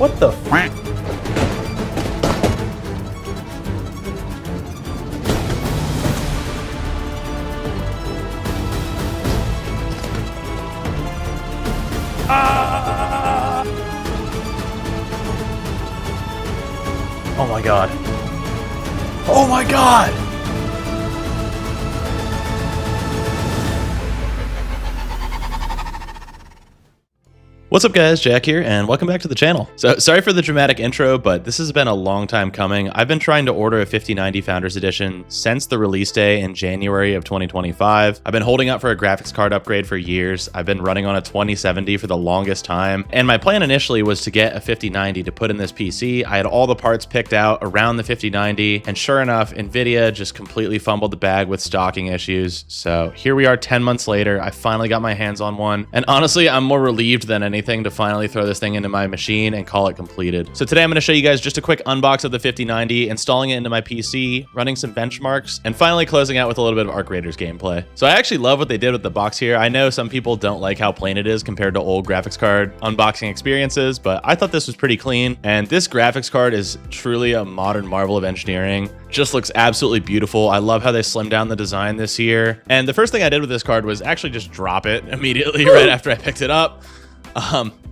What the f? Oh my god. Oh my god! What's up guys, Jack here, and welcome back to the channel. So sorry for the dramatic intro, but this has been a long time coming. I've been trying to order a 5090 Founders Edition since the release day in January of 2025. I've been holding out for a graphics card upgrade for years. I've been running on a 2070 for the longest time, and my plan initially was to get a 5090 to put in this PC. I had all the parts picked out around the 5090, and sure enough, Nvidia just completely fumbled the bag with stocking issues. So here we are 10 months later, I finally got my hands on one, and honestly, I'm more relieved than anything to finally throw this thing into my machine and call it completed. So today I'm going to show you guys just a quick unbox of the 5090, installing it into my PC, running some benchmarks, and finally closing out with a little bit of Arc Raiders gameplay. So I actually love what they did with the box here. I know some people don't like how plain it is compared to old graphics card unboxing experiences, but I thought this was pretty clean. And this graphics card is truly a modern marvel of engineering. Just looks absolutely beautiful. I love how they slimmed down the design this year. And the first thing I did with this card was actually just drop it immediately right after I picked it up.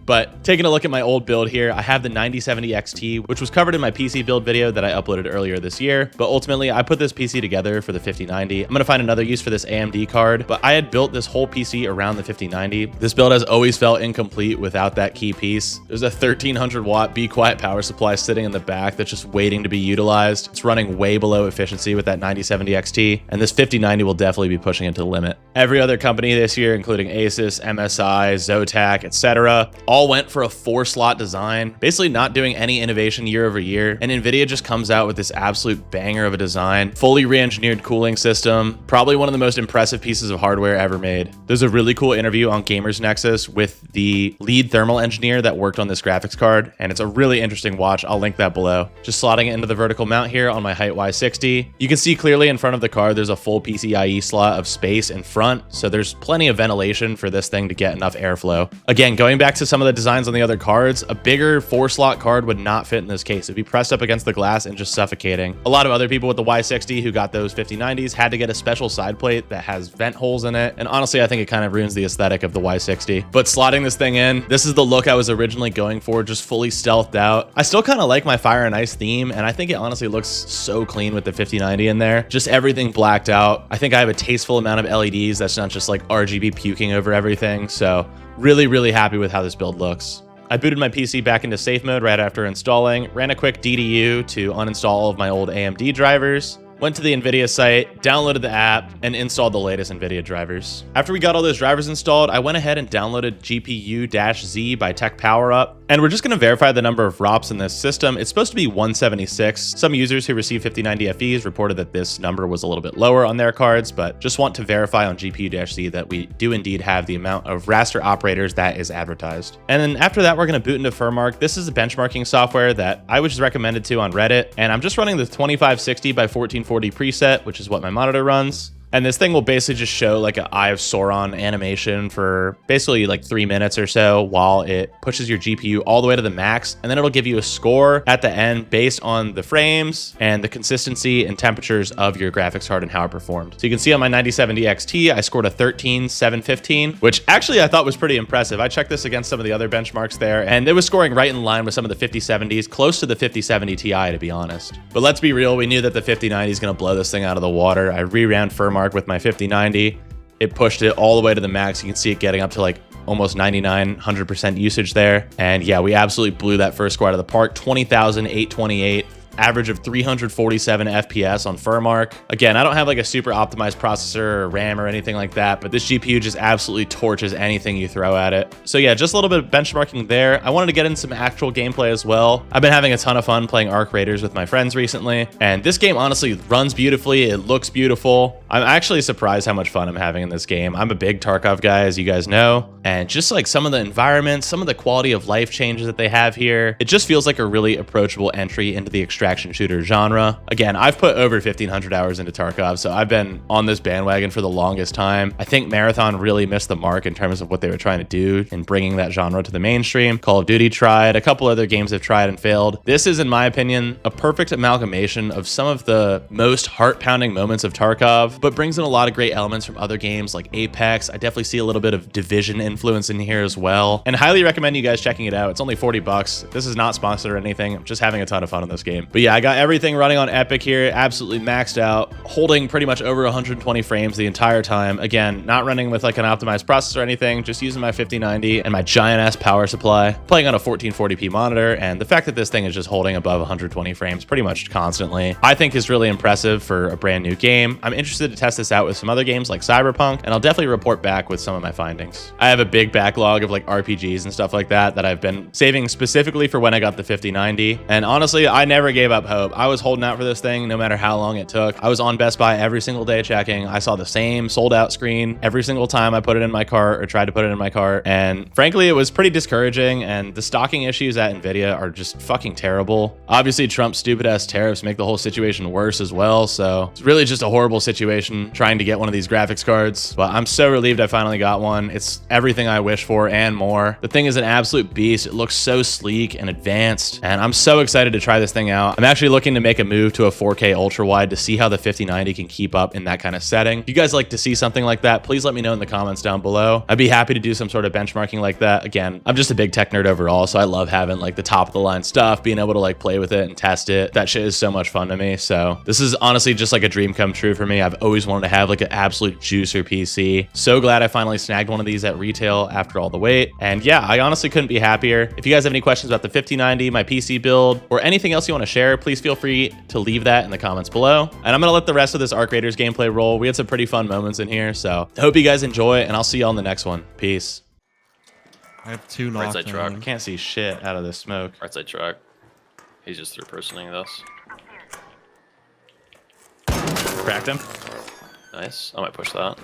But taking a look at my old build here, I have the 9070 XT, which was covered in my PC build video that I uploaded earlier this year. But ultimately, I put this PC together for the 5090. I'm going to find another use for this AMD card, but I had built this whole PC around the 5090. This build has always felt incomplete without that key piece. There's a 1300 watt Be Quiet power supply sitting in the back that's just waiting to be utilized. It's running way below efficiency with that 9070 XT, and this 5090 will definitely be pushing it to the limit. Every other company this year, including Asus, MSI, Zotac, etc., all went for a 4-slot design, basically not doing any innovation year over year. And Nvidia just comes out with this absolute banger of a design, fully re-engineered cooling system, probably one of the most impressive pieces of hardware ever made. There's a really cool interview on Gamers Nexus with the lead thermal engineer that worked on this graphics card, and it's a really interesting watch. I'll link that below. Just slotting it into the vertical mount here on my Height Y60. You can see clearly in front of the card, there's a full PCIe slot of space in front, so there's plenty of ventilation for this thing to get enough airflow. Again, going back to some of the designs on the other cards, a bigger 4-slot card would not fit in this case. It'd be pressed up against the glass and just suffocating. A lot of other people with the Y60 who got those 5090s had to get a special side plate that has vent holes in it, and honestly I think it kind of ruins the aesthetic of the Y60. But slotting this thing in, this is the look I was originally going for, just fully stealthed out. I still kind of like my Fire and Ice theme, and I think it honestly looks so clean with the 5090 in there. Just everything blacked out. I think I have a tasteful amount of LEDs that's not just like RGB puking over everything, so really happy with how this build looks. I booted my PC back into safe mode right after installing, ran a quick DDU to uninstall all of my old AMD drivers, went to the Nvidia site, downloaded the app, and installed the latest Nvidia drivers. After we got all those drivers installed, I went ahead and downloaded GPU-Z by Tech PowerUp, and we're just going to verify the number of ROPs in this system. It's supposed to be 176. Some users who received 5090 FEs reported that this number was a little bit lower on their cards, but just want to verify on GPU-Z that we do indeed have the amount of raster operators that is advertised. And then after that, we're going to boot into Firmark. This is a benchmarking software that I was recommended to on Reddit, and I'm just running the 2560 by 1440 preset, which is what my monitor runs. And this thing will basically just show like an Eye of Sauron animation for basically like 3 minutes or so while it pushes your GPU all the way to the max. And then it'll give you a score at the end based on the frames and the consistency and temperatures of your graphics card and how it performed. So you can see on my 9070 XT, I scored a 13,715, which actually I thought was pretty impressive. I checked this against some of the other benchmarks there, and it was scoring right in line with some of the 5070s, close to the 5070 Ti to be honest. But let's be real, we knew that the 5090 is going to blow this thing out of the water. I reran Firmark with my 5090. It pushed it all the way to the max. You can see it getting up to like almost 100% usage there. And yeah, we absolutely blew that first score out of the park. 20,828. Average of 347 FPS on Firmark. Again, I don't have like a super optimized processor or RAM or anything like that, but this GPU just absolutely torches anything you throw at it. So yeah, just a little bit of benchmarking there. I wanted to get in some actual gameplay as well. I've been having a ton of fun playing Arc Raiders with my friends recently, and this game honestly runs beautifully. It looks beautiful. I'm actually surprised how much fun I'm having in this game. I'm a big Tarkov guy, as you guys know, and just like some of the environments, some of the quality of life changes that they have here, it just feels like a really approachable entry into the extreme extraction shooter genre. Again, I've put over 1,500 hours into Tarkov, so I've been on this bandwagon for the longest time. I think Marathon really missed the mark in terms of what they were trying to do in bringing that genre to the mainstream. Call of Duty tried, a couple other games have tried and failed. This is, in my opinion, a perfect amalgamation of some of the most heart-pounding moments of Tarkov, but brings in a lot of great elements from other games like Apex. I definitely see a little bit of Division influence in here as well, and highly recommend you guys checking it out. It's only 40 bucks. This is not sponsored or anything. I'm just having a ton of fun on this game. But yeah, I got everything running on Epic here, absolutely maxed out, holding pretty much over 120 frames the entire time. Again, not running with like an optimized processor or anything, just using my 5090 and my giant ass power supply, playing on a 1440p monitor, and the fact that this thing is just holding above 120 frames pretty much constantly, I think is really impressive for a brand new game. I'm interested to test this out with some other games like Cyberpunk, and I'll definitely report back with some of my findings. I have a big backlog of like RPGs and stuff like that I've been saving specifically for when I got the 5090, and honestly, I never gave up hope. I was holding out for this thing no matter how long it took. I was on Best Buy every single day checking. I saw the same sold out screen every single time I put it in my cart or tried to put it in my cart, and frankly, it was pretty discouraging, and the stocking issues at Nvidia are just fucking terrible. Obviously, Trump's stupid ass tariffs make the whole situation worse as well, so it's really just a horrible situation trying to get one of these graphics cards, but I'm so relieved I finally got one. It's everything I wish for and more. The thing is an absolute beast. It looks so sleek and advanced, and I'm so excited to try this thing out. I'm actually looking to make a move to a 4K ultra wide to see how the 5090 can keep up in that kind of setting. If you guys like to see something like that, please let me know in the comments down below. I'd be happy to do some sort of benchmarking like that. Again, I'm just a big tech nerd overall, so I love having like the top of the line stuff, being able to like play with it and test it. That shit is so much fun to me. So this is honestly just like a dream come true for me. I've always wanted to have like an absolute juicer PC. So glad I finally snagged one of these at retail after all the wait. And yeah, I honestly couldn't be happier. If you guys have any questions about the 5090, my PC build, or anything else you want to share, please feel free to leave that in the comments below. And I'm gonna let the rest of this Arc Raiders gameplay roll. We had some pretty fun moments in here, so I hope you guys enjoy, and I'll see y'all in the next one. Peace. I have two knocked. Right side truck. I can't see shit out of this smoke. Right side truck. He's just through personing this. Cracked him. Nice. I might push that.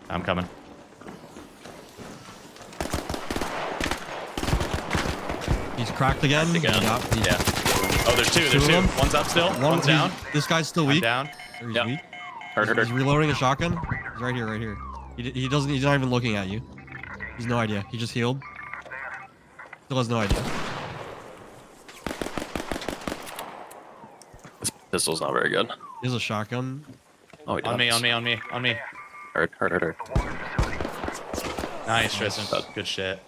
I'm coming. He's cracked again. Again. Yeah. Oh, there's two. There's two. One's up still. One's down. This guy's still I'm weak. down. Or he's Yep. weak. Hurt. He's reloading a shotgun. He's right here, right here. He doesn't. He's not even looking at you. He's no idea. He just healed. Still has no idea. This pistol's not very good. He has a shotgun. Oh, he does. On me. Hurt. Nice, Tristan. Good shit.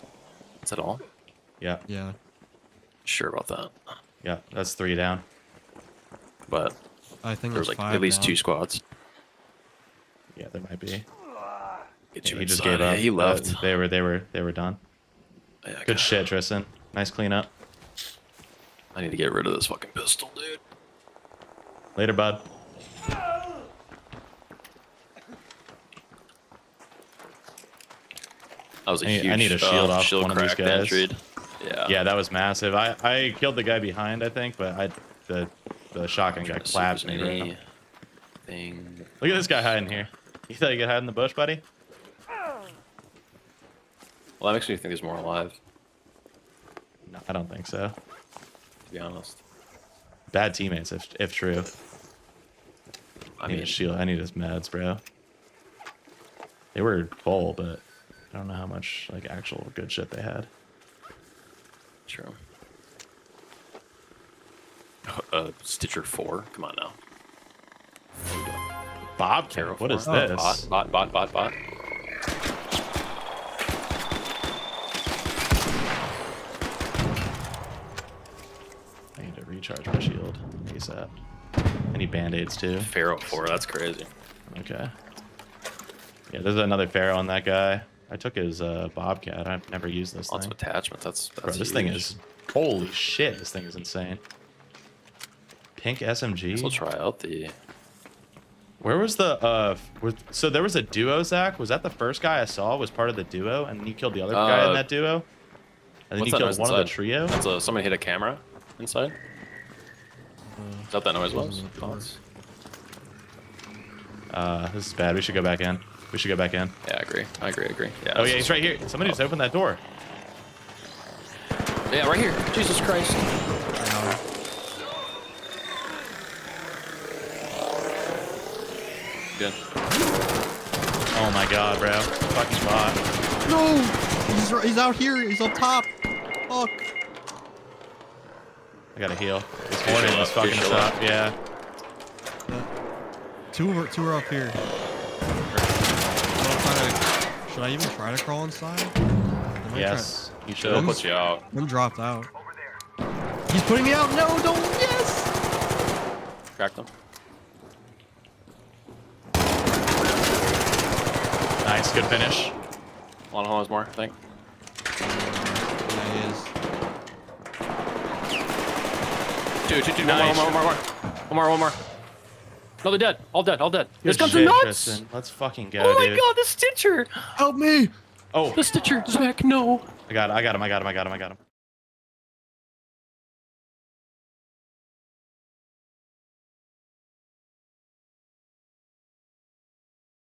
Is that all? Yeah. Yeah. Sure about that. Yeah. That's 3 down. But I think there was there's like 5 at least now. 2 squads. Yeah, there might be. Get you He just inside. gave up. Yeah, he left. They were done. Yeah, Good okay. shit, Tristan. Nice cleanup. I need to get rid of this fucking pistol, dude. Later, bud. That was a I huge need a shield off one of these crack that guys. trade. Yeah. Yeah, that was massive. I killed the guy behind, I think, but the shotgun guy clapped me. Bro. Thing. Look at this guy hiding here. You thought you could hide in the bush, buddy? Well, that makes me think there's more alive, No, I don't think so. to be honest. Bad teammates, if true. I need mean, a shield. I need his meds, bro. They were full, but I don't know how much like actual good shit they had. true. Stitcher 4? Come on now. Bobcat, what is Oh, this? Bot. I need to recharge my shield ASAP. I need band-aids too. Pharaoh 4, that's crazy. Okay. Yeah, there's another Pharaoh on that guy. I took his Bobcat. I've never used this Lots thing. of attachments. That's Bro, this thing is... Holy shit, this thing is insane. Pink SMG? Guess we'll try out the... Where was the... so there was a duo, Zach? Was that the first guy I saw was part of the duo? And then you killed the other guy in that duo? And then you killed one of the trio? That's somebody hit a camera inside. Is that what that noise was? This is bad. We should go back in. Yeah, I agree. Yeah. Oh yeah, he's right here. Somebody just opened that door. Yeah, right here. Jesus Christ. Good. Oh my god, bro. Fucking spot. No! He's out here. He's up top. Fuck. I gotta heal. This You're morning still was up, you're fucking still top. up. Yeah. Two are up here. Should I even try to crawl inside? I might Yes. You should. It'll put you out. Try. I'm dropped out. He's putting me out. No, don't. Yes. Cracked them. Nice. Good finish. One homes more, I think. Yeah, he is. Two. Nice. One more. No, they're dead. All dead. This Good gun's shit, nuts. Kristen. Let's fucking go, Oh my dude. god, the Stitcher. Help me! Oh, The Stitcher. Zach, no. I got him.